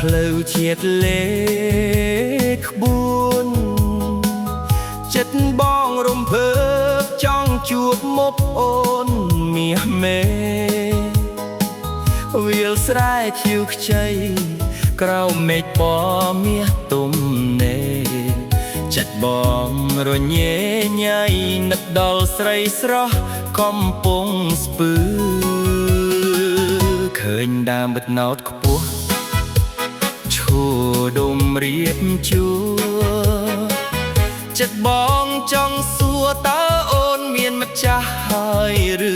ផ្លូវជាតិលេខក្បួនចិត្តបងរំភើបចង់ជួបមុខអូនមាសមេវាលស្រែខៀវខ្ចីក្រៅមេឃពណ៌មាសទុំនេចិត្តបងរញ៉េញ៉ៃនឹកដល់ស្រីស្រស់កំពុងស្ពឺឃើញដើមបិទណោតខ្ពស់ឈួរដុំរៀបជួរចិត្តបងចង់សួរតើអូនមានម្ចាស់ហើយឬ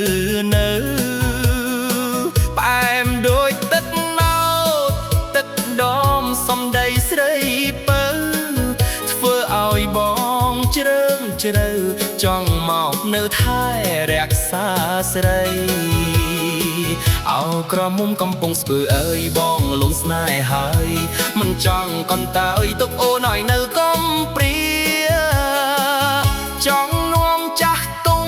នៅផ្អែមដូចទឹកណោតទឹកដមសំដីស្រីពៅធ្វើឲ្យបងជ្រើងជ្រៅចង់មកនៅថែរក្សាស្រីអោក្រមុំកំពុងស្ពើអើយបងលងស្នេហ៍ហើយមិនចង់កន្តើយទុកអូនឲ្យនៅកំព្រាចង់នាំចាស់ទុំ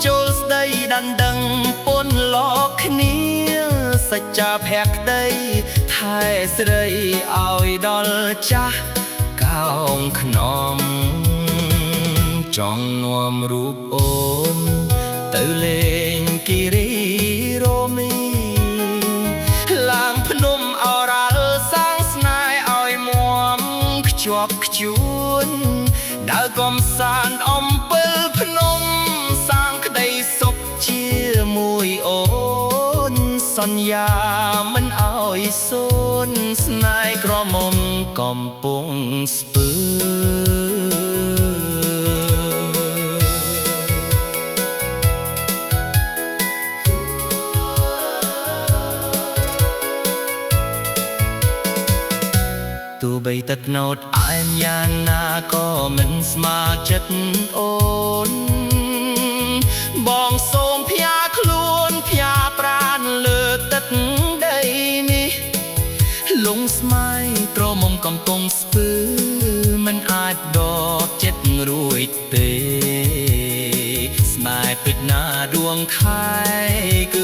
ចូលស្ដីដណ្ដឹងពន់លោកគ្នាសច្ចាភក្តីថែស្រីឲ្យដល់ចាស់កោងខ្នងចង់នាំរូបអូនទៅលេងគិរីរមីឡើងភ្នំអរ៉ាល់សាងស្នេហ៍ឲ្យមាំខ្ជាប់ខ្ជួនដើរកំសាន្តអំពិលភ្នំសាងក្តីសុខជាមួយអូនសន្យាមិនឲ្យសូនស្នេហ៍ក្រមុំកំពុងស្ពើទោះបីទឹកណោតអែមយ៉ាងណាក៏មិនស្មើចិត្តអូនបងសូមភ្យាខ្លួនភ្យាប្រានលើទឹកដីនេះលងស្មៃត្រមុំកំពុងស្ពឺមិនអាចដកចិត្តរួចទេស្នេហ៍ពេជ្រណាដួងខែគឺ